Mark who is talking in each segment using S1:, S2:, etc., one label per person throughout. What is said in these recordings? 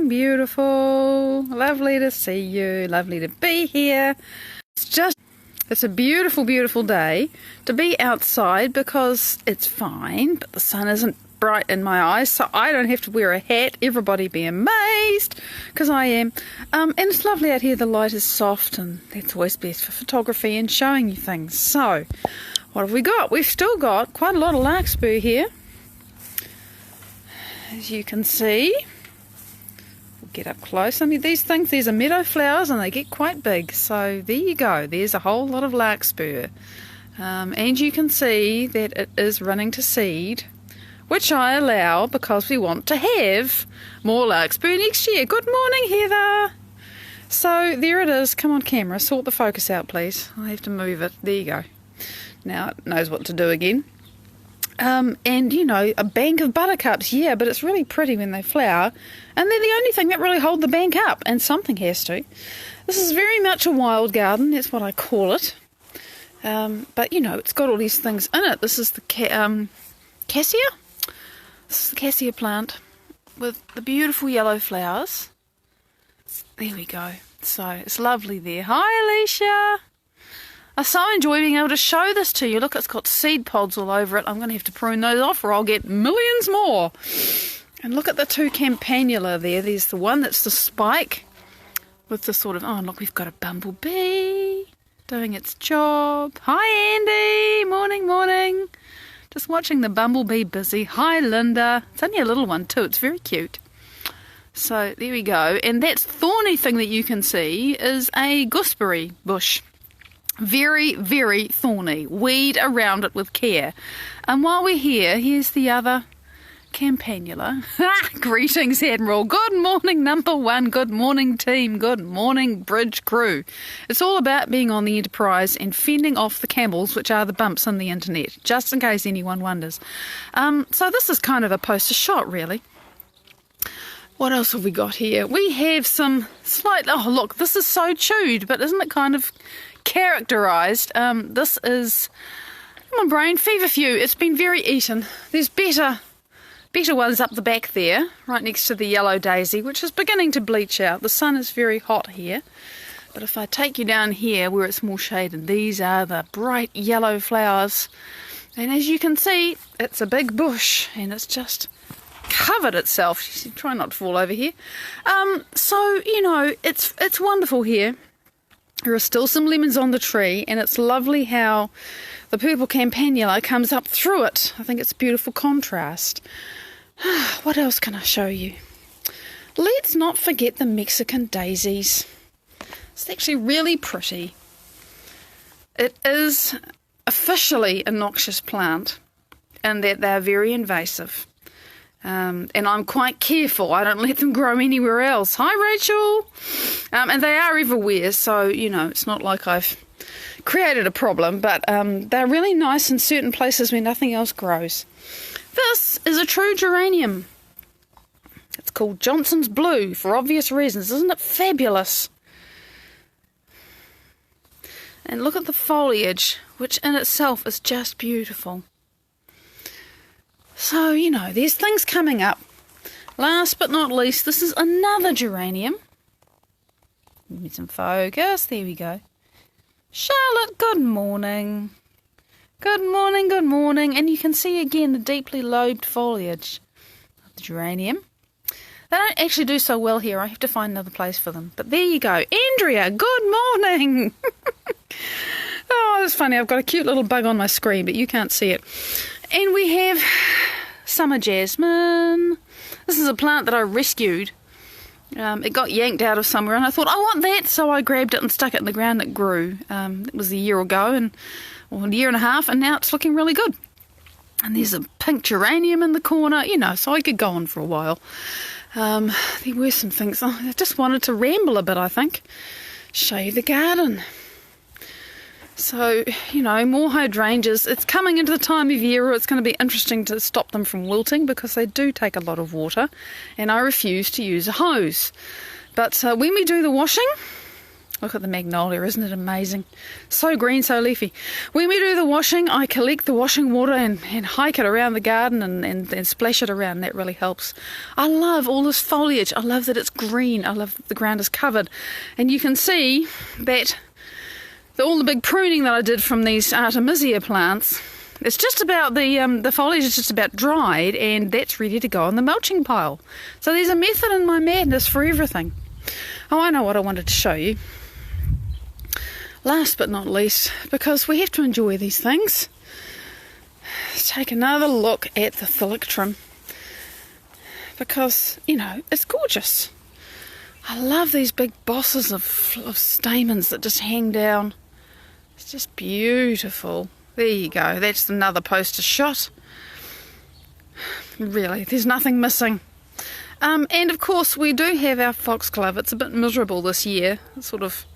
S1: morning, beautiful. Lovely to see you. Lovely to be here. It's a beautiful, beautiful day to be outside because it's fine, but the sun isn't bright in my eyes, so I don't have to wear a hat. Everybody be amazed, because I am. And it's lovely out here. The light is soft, and that's always best for photography and showing you things. So, what have we got? We've still got quite a lot of larkspur here, as you can see. We'll get up close. I mean, these are meadow flowers, and they get quite big. So there you go. There's a whole lot of larkspur. And you can see that it is running to seed, which I allow because we want to have more larkspur next year. Good morning, Heather. So there it is. Come on, camera. Sort the focus out, please. I have to move it. There you go. Now it knows what to do again. And, you know, a bank of buttercups. Yeah, but it's really pretty when they flower. And they're the only thing that really hold the bank up. And something has to. This is very much a wild garden. That's what I call it. But, you know, it's got all these things in it. This is the cassia. This is the cassia plant with the beautiful yellow flowers. There we go. So it's lovely there. Hi, Alicia. I so enjoy being able to show this to you. Look, it's got seed pods all over it. I'm going to have to prune those off or I'll get millions more. And look at the two campanula there. There's the one that's the spike with the sort of, oh, look, we've got a bumblebee doing its job. Hi, Andy. Morning, morning. Just watching the bumblebee busy. Hi, Linda. It's only a little one too. It's very cute. So there we go. And that thorny thing that you can see is a gooseberry bush. Very, very thorny. Weed around it with care. And while we're here, here's the other campanula. Greetings, Admiral. Good morning, number one. Good morning, team. Good morning, bridge crew. It's all about being on the Enterprise and fending off the camels, which are the bumps on the internet, just in case anyone wonders. So this is kind of a poster shot, really. What else have we got here? We have some oh, look, this is so chewed, but isn't it kind of characterised? This is, my brain, feverfew. It's been very eaten. There's better ones up the back there, right next to the yellow daisy, which is beginning to bleach out. The sun is very hot here. But if I take you down here where it's more shaded, these are the bright yellow flowers. And as you can see, it's a big bush and it's just covered itself. Try not to fall over here. So, you know, it's wonderful here. There are still some lemons on the tree, and it's lovely how the purple campanula comes up through it. I think it's a beautiful contrast. What else can I show you? Let's not forget the Mexican daisies. It's actually really pretty. It is officially a noxious plant in that they're very invasive. And I'm quite careful. I don't let them grow anywhere else. Hi, Rachel. And they are everywhere, so, you know, it's not like I've created a problem, but they're really nice in certain places where nothing else grows. This is a true geranium. It's called Johnson's Blue for obvious reasons. Isn't it fabulous? And look at the foliage, which in itself is just beautiful. So, you know, there's things coming up. Last but not least, this is another geranium. Give me some focus. There we go. Charlotte, good morning. Good morning, good morning. And you can see again the deeply lobed foliage of the geranium. They don't actually do so well here. I have to find another place for them. But there you go. Andrea, good morning. Oh, that's funny. I've got a cute little bug on my screen, but you can't see it. And we have summer jasmine. This is a plant that I rescued. It got yanked out of somewhere, and I thought, I want that, so I grabbed it and stuck it in the ground. It grew. It was a year ago, or a year and a half, and now it's looking really good. And there's a pink geranium in the corner, you know, so I could go on for a while. There were some things. I just wanted to ramble a bit, I think. Show you the garden. So, you know, more hydrangeas. It's coming into the time of year where it's going to be interesting to stop them from wilting because they do take a lot of water, and I refuse to use a hose. But when we do the washing, Look at the magnolia, isn't it amazing? So green, so leafy. When we do the washing, I collect the washing water and hike it around the garden and splash it around. That really helps. I love all this foliage. I love that it's green. I love that the ground is covered. And you can see that all the big pruning that I did from these Artemisia plants, it's just about the foliage is just about dried, and that's ready to go on the mulching pile. So there's a method in my madness for everything. Oh, I know what I wanted to show you. Last but not least, because we have to enjoy these things, let's take another look at the Thalictrum, because, you know, it's gorgeous. I love these big bosses of stamens that just hang down. It's just beautiful. There you go, that's another poster shot. Really, there's nothing missing. And of course we do have our foxglove. It's a bit miserable this year. It's sort of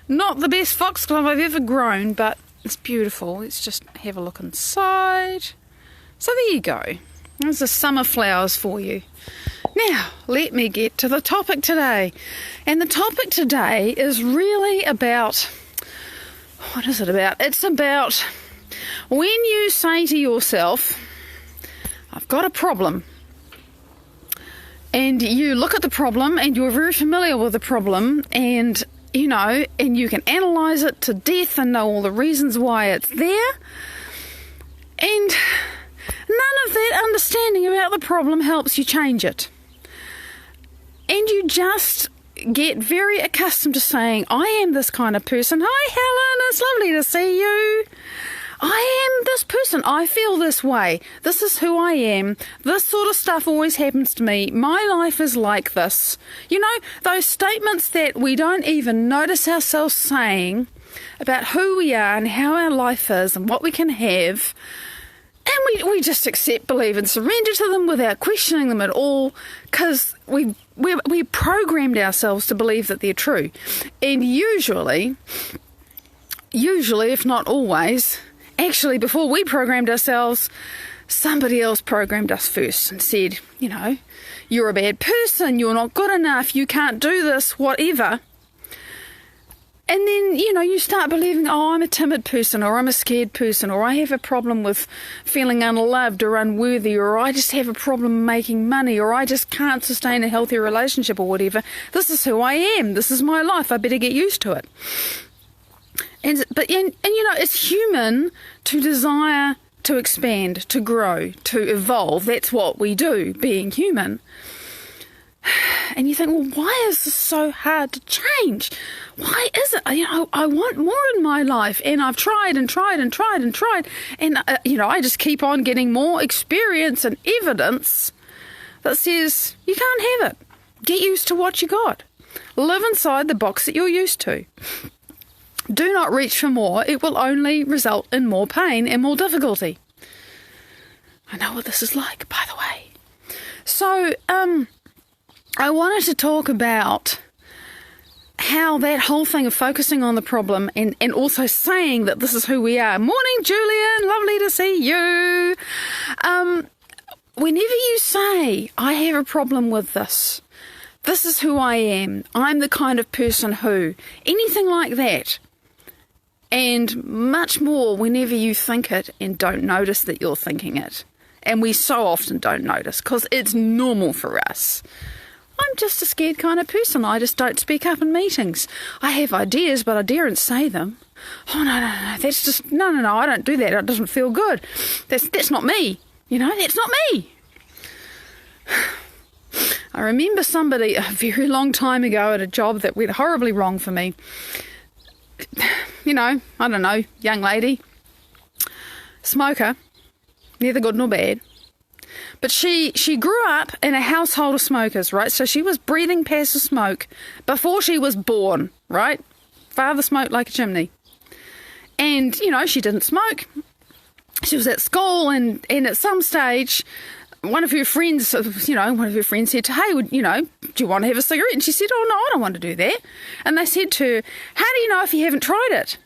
S1: not the best foxglove I've ever grown, but it's beautiful. Let's just have a look inside. So there you go. There's the summer flowers for you. Now, let me get to the topic today. And the topic today is really about, what is it about? It's about when you say to yourself, I've got a problem, and you look at the problem and you're very familiar with the problem, and you know, and you can analyse it to death and know all the reasons why it's there, and none of that understanding about the problem helps you change it. And you just get very accustomed to saying, I am this kind of person. Hi Helen, it's lovely to see you. I am this person. I feel this way. This is who I am. This sort of stuff always happens to me. My life is like this. You know, those statements that we don't even notice ourselves saying about who we are and how our life is and what we can have. And we just accept, believe and surrender to them without questioning them at all, because we programmed ourselves to believe that they're true. And usually, if not always, actually, before we programmed ourselves, somebody else programmed us first and said, you know, you're a bad person, you're not good enough, you can't do this, whatever. And then, you know, you start believing, oh, I'm a timid person, or I'm a scared person, or I have a problem with feeling unloved or unworthy, or I just have a problem making money, or I just can't sustain a healthy relationship or whatever. This is who I am. This is my life. I better get used to it. And you know, it's human to desire to expand, to grow, to evolve. That's what we do, being human. And you think, well, why is this so hard to change? Why is it? You know, I want more in my life, and I've tried and tried and tried and tried, and you know, I just keep on getting more experience and evidence that says you can't have it. Get used to what you got. Live inside the box that you're used to. Do not reach for more. It will only result in more pain and more difficulty. I know what this is like, by the way. So, I wanted to talk about how that whole thing of focusing on the problem and also saying that this is who we are. Morning, Julian. Lovely to see you. Whenever you say, I have a problem with this, this is who I am, I'm the kind of person who, anything like that, and much more whenever you think it and don't notice that you're thinking it. And we so often don't notice because it's normal for us. I'm just a scared kind of person. I just don't speak up in meetings. I have ideas, but I daren't say them. Oh, no, that's just, no, I don't do that. It doesn't feel good. That's not me. You know, that's not me. I remember somebody a very long time ago at a job that went horribly wrong for me. You know, I don't know, young lady, smoker, neither good nor bad. But she grew up in a household of smokers, right? So she was breathing passive smoke before she was born, right? Father smoked like a chimney. And, you know, she didn't smoke. She was at school and at some stage, one of her friends said to her, hey, do you want to have a cigarette? And she said, oh, no, I don't want to do that. And they said to her, how do you know if you haven't tried it?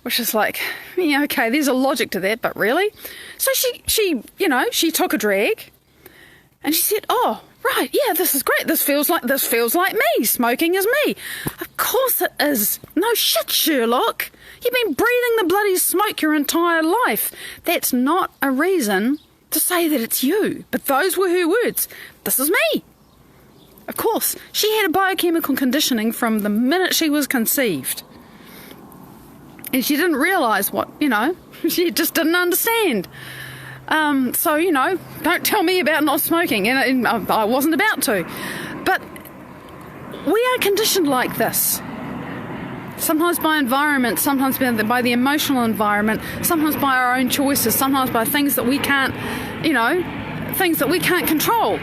S1: Which is like, yeah, okay, there's a logic to that, but really? So she took a drag and she said, oh, right, yeah, this is great. This feels like me. Smoking is me. Of course it is. No shit, Sherlock. You've been breathing the bloody smoke your entire life. That's not a reason to say that it's you. But those were her words. This is me. Of course, she had a biochemical conditioning from the minute she was conceived. And she didn't realise what, she just didn't understand. So, don't tell me about not smoking. And I wasn't about to. But we are conditioned like this. Sometimes by environment, sometimes by the emotional environment, sometimes by our own choices, sometimes by things that we can't, things that we can't control.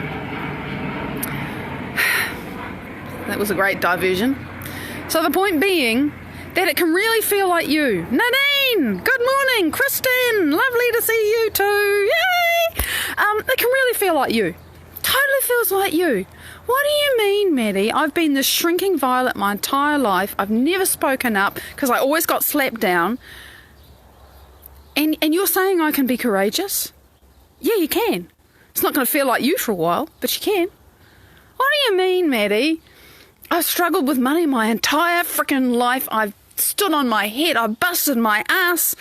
S1: That was a great diversion. So the point being that it can really feel like you. Nadine, good morning. Kristen, lovely to see you too. Yay! It can really feel like you. Totally feels like you. What do you mean, Maddie? I've been this shrinking violet my entire life. I've never spoken up because I always got slapped down. And you're saying I can be courageous? Yeah, you can. It's not going to feel like you for a while, but you can. What do you mean, Maddie? I've struggled with money my entire freaking life. I've stood on my head. I've busted my ass.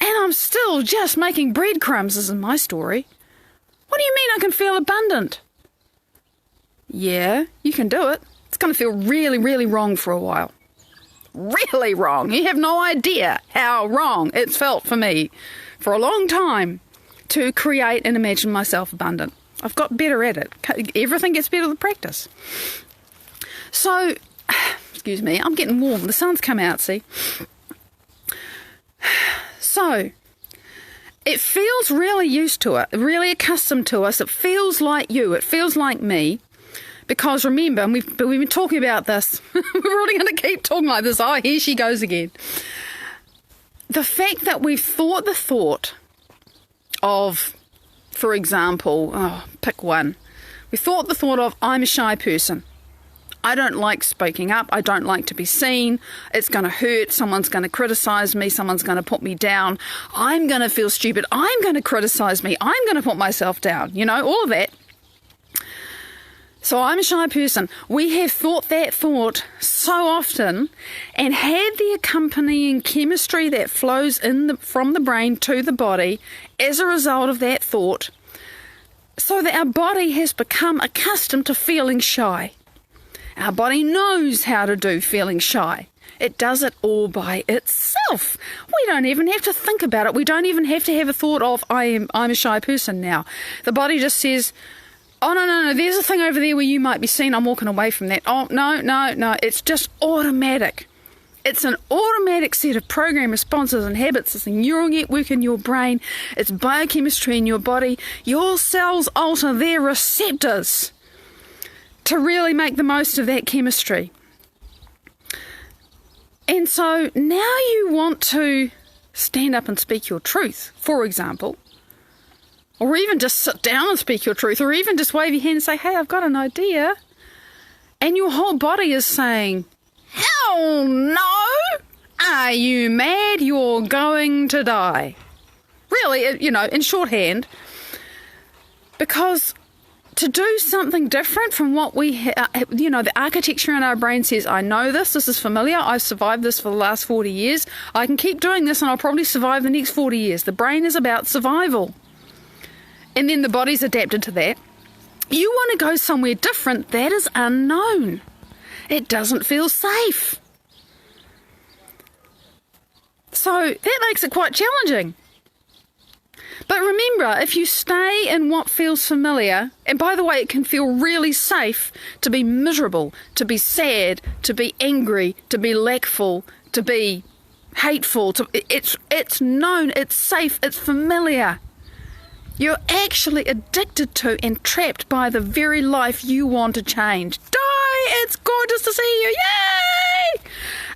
S1: And I'm still just making breadcrumbs. This is my story. What do you mean I can feel abundant? Yeah, you can do it. It's going to feel really, really wrong for a while. Really wrong. You have no idea how wrong it's felt for me for a long time to create and imagine myself abundant. I've got better at it. Everything gets better with practice. So, excuse me, I'm getting warm. The sun's come out, see? So, it feels really used to it, really accustomed to us. It feels like you. It feels like me. Because remember, and we've been talking about this. We're really going to keep talking like this. Oh, here she goes again. The fact that we've thought the thought of, for example, pick one. We thought the thought of, I'm a shy person. I don't like speaking up. I don't like to be seen. It's going to hurt. Someone's going to criticise me. Someone's going to put me down. I'm going to feel stupid. I'm going to criticise me. I'm going to put myself down. All of that. So I'm a shy person. We have thought that thought so often and had the accompanying chemistry that flows from the brain to the body as a result of that thought, so that our body has become accustomed to feeling shy. Our body knows how to do feeling shy. It does it all by itself. We don't even have to think about it. We don't even have to have a thought of, I'm a shy person now. The body just says, oh, no, there's a thing over there where you might be seen. I'm walking away from that. Oh, no. It's just automatic. It's an automatic set of program responses and habits. It's a neural network in your brain. It's biochemistry in your body. Your cells alter their receptors to really make the most of that chemistry. And so now you want to stand up and speak your truth, for example. Or even just sit down and speak your truth, or even just wave your hand and say, hey, I've got an idea. And your whole body is saying, hell no! Are you mad? You're going to die. Really, in shorthand. Because to do something different from what we the architecture in our brain says, I know this is familiar, I've survived this for the last 40 years, I can keep doing this and I'll probably survive the next 40 years. The brain is about survival. And then the body's adapted to that. You want to go somewhere different that is unknown. It doesn't feel safe. So that makes it quite challenging. But remember, if you stay in what feels familiar, and by the way, it can feel really safe to be miserable, to be sad, to be angry, to be lackful, to be hateful. It's known, it's safe, it's familiar. You're actually addicted to and trapped by the very life you want to change. Die! It's gorgeous to see you!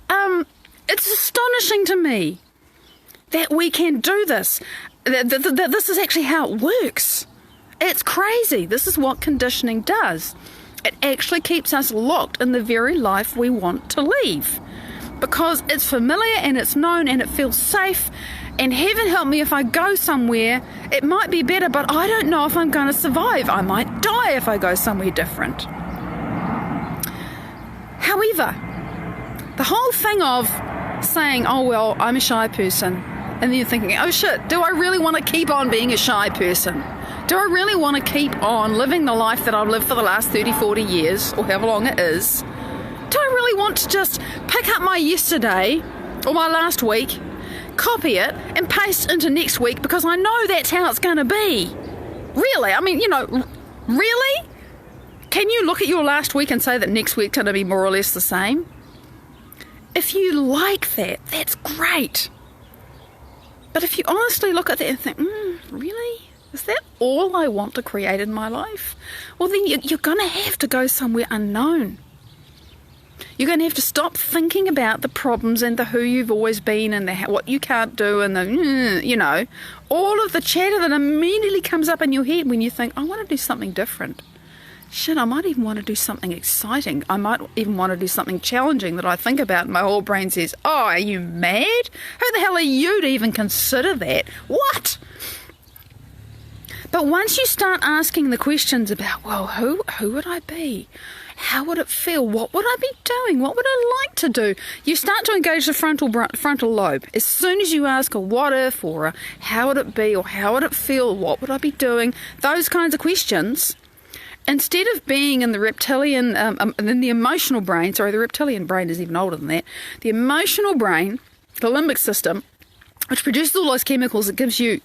S1: Yay! It's astonishing to me that we can do this. That this is actually how it works. It's crazy. This is what conditioning does. It actually keeps us locked in the very life we want to leave. Because it's familiar and it's known and it feels safe And heaven help me if I go somewhere, it might be better, but I don't know if I'm going to survive. I might die if I go somewhere different. However, the whole thing of saying, oh, well, I'm a shy person, and then you're thinking, oh, shit, do I really want to keep on being a shy person? Do I really want to keep on living the life that I've lived for the last 30, 40 years, or however long it is? Do I really want to just pick up my yesterday or my last week, copy it, and paste into next week because I know that's how it's going to be? Really? I mean, really? Can you look at your last week and say that next week's going to be more or less the same? If you like that, that's great. But if you honestly look at that and think, really? Is that all I want to create in my life? Well, then you're going to have to go somewhere unknown. You're going to have to stop thinking about the problems and the who you've always been and what you can't do and the, all of the chatter that immediately comes up in your head when you think, I want to do something different. Shit, I might even want to do something exciting. I might even want to do something challenging that I think about and my whole brain says, oh, are you mad? Who the hell are you to even consider that? What? But once you start asking the questions about, well, who would I be? How would it feel? What would I be doing? What would I like to do? You start to engage the frontal lobe. As soon as you ask a what if or a how would it be or how would it feel? What would I be doing? Those kinds of questions. Instead of being in the reptilian, in the emotional brain, sorry, the reptilian brain is even older than that. The emotional brain, the limbic system, which produces all those chemicals that gives you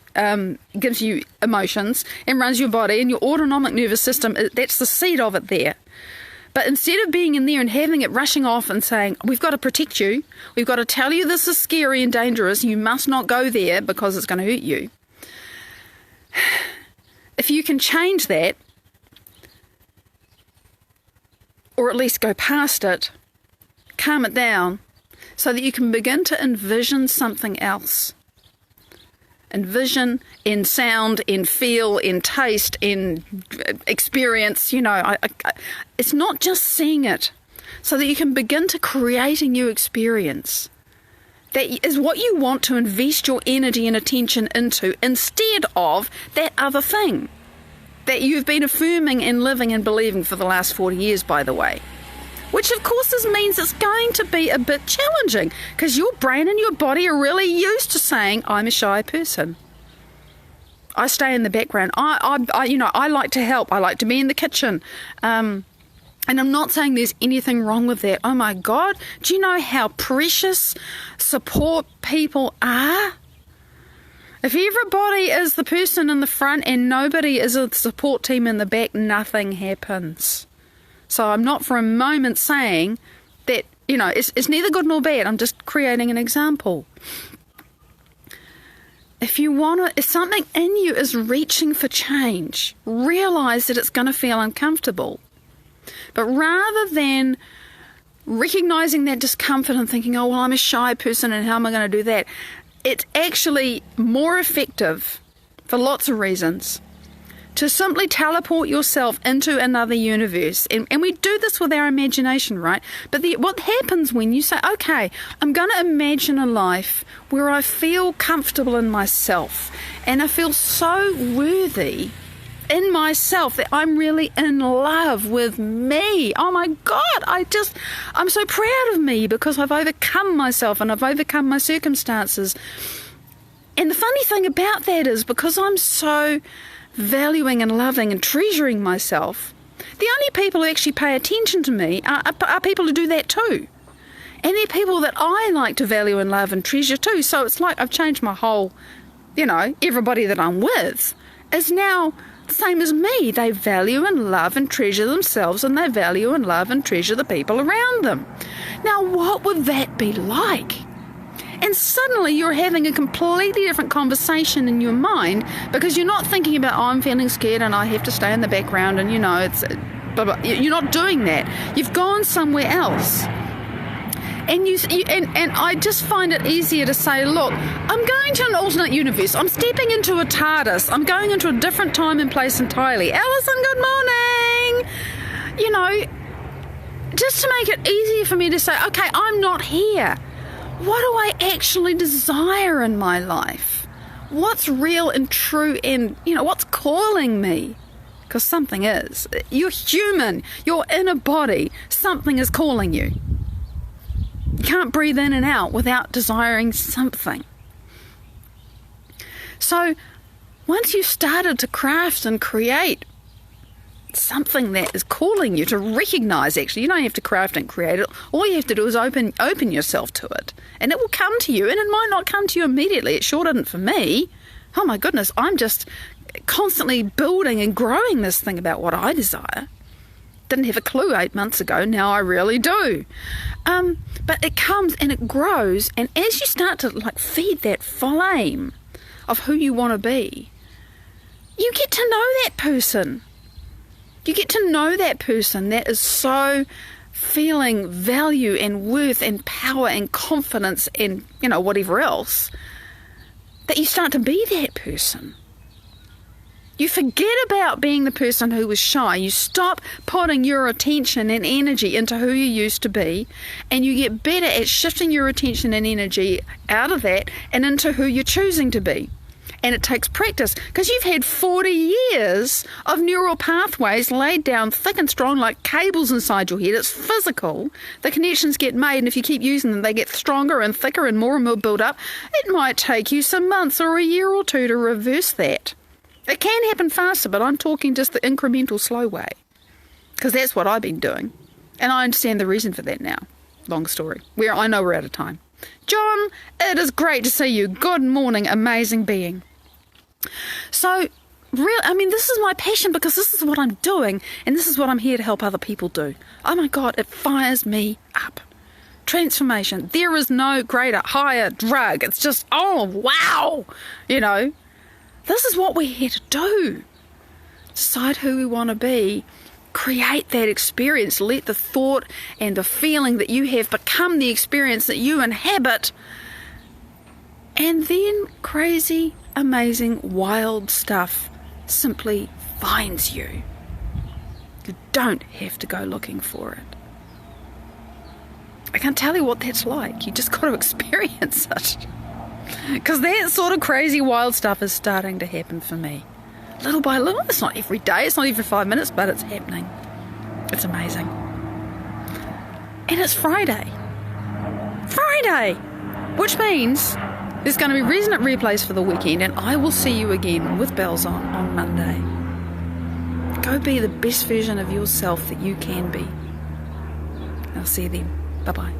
S1: emotions and runs your body, and your autonomic nervous system, that's the seed of it there. But instead of being in there and having it rushing off and saying, we've got to protect you, we've got to tell you this is scary and dangerous, you must not go there because it's going to hurt you. If you can change that, or at least go past it, calm it down, so that you can begin to envision something else. Envision in sound, in feel, in taste, in experience, it's not just seeing it, so that you can begin to create a new experience. That is what you want to invest your energy and attention into instead of that other thing that you've been affirming and living and believing for the last 40 years, by the way. Which, of course, means it's going to be a bit challenging because your brain and your body are really used to saying, I'm a shy person. I stay in the background. I like to help. I like to be in the kitchen. And I'm not saying there's anything wrong with that. Oh, my God. Do you know how precious support people are? If everybody is the person in the front and nobody is a support team in the back, nothing happens. So I'm not for a moment saying that, it's neither good nor bad. I'm just creating an example. If something in you is reaching for change, realize that it's going to feel uncomfortable. But rather than recognizing that discomfort and thinking, oh, well, I'm a shy person and how am I going to do that? It's actually more effective for lots of reasons to simply teleport yourself into another universe. And we do this with our imagination, right? But what happens when you say, okay, I'm going to imagine a life where I feel comfortable in myself and I feel so worthy in myself that I'm really in love with me. Oh my God, I'm so proud of me because I've overcome myself and I've overcome my circumstances. And the funny thing about that is because I'm so valuing and loving and treasuring myself, the only people who actually pay attention to me are people who do that too. And they're people that I like to value and love and treasure too. So it's like I've changed my whole, everybody that I'm with is now the same as me. They value and love and treasure themselves, and they value and love and treasure the people around them. Now, what would that be like? And suddenly you're having a completely different conversation in your mind because you're not thinking about, oh, I'm feeling scared and I have to stay in the background and, it's blah, blah. You're not doing that. You've gone somewhere else. And I just find it easier to say, look, I'm going to an alternate universe. I'm stepping into a TARDIS. I'm going into a different time and place entirely. Alison, good morning. Just to make it easier for me to say, okay, I'm not here. what do I actually desire in my life? What's real and true, and, what's calling me? Because something is. You're human. You're in a body. Something is calling you. You can't breathe in and out without desiring something. So once you've started to craft and create something that is calling you, to recognize, actually, you don't have to craft and create it. All you have to do is open yourself to it. And it will come to you, and it might not come to you immediately. It sure didn't for me. Oh my goodness, I'm just constantly building and growing this thing about what I desire. Didn't have a clue 8 months ago. Now I really do. But it comes and it grows, and as you start to feed that flame of who you want to be, you get to know that person. You get to know that person that is so feeling value and worth and power and confidence and, whatever else, that you start to be that person. You forget about being the person who was shy. You stop putting your attention and energy into who you used to be, and you get better at shifting your attention and energy out of that and into who you're choosing to be. And it takes practice, because you've had 40 years of neural pathways laid down thick and strong like cables inside your head. It's physical. The connections get made, and if you keep using them, they get stronger and thicker and more build up. It might take you some months or a year or two to reverse that. It can happen faster, but I'm talking just the incremental, slow way, because that's what I've been doing. And I understand the reason for that now. Long story. I know we're out of time. John, it is great to see you. Good morning, amazing being. So, this is my passion, because this is what I'm doing, and this is what I'm here to help other people do. Oh my God, it fires me up. Transformation. There is no greater, higher drug. It's just, oh, wow. This is what we're here to do. Decide who we want to be. Create that experience. Let the thought and the feeling that you have become the experience that you inhabit. And then crazy, amazing, wild stuff simply finds you. You don't have to go looking for it. I can't tell you what that's like. You just got to experience it. Because that sort of crazy, wild stuff is starting to happen for me. Little by little. It's not every day. It's not even 5 minutes, but it's happening. It's amazing. And it's Friday. Friday! Which means there's going to be resonant replays for the weekend, and I will see you again with bells on Monday. Go be the best version of yourself that you can be. I'll see you then. Bye-bye.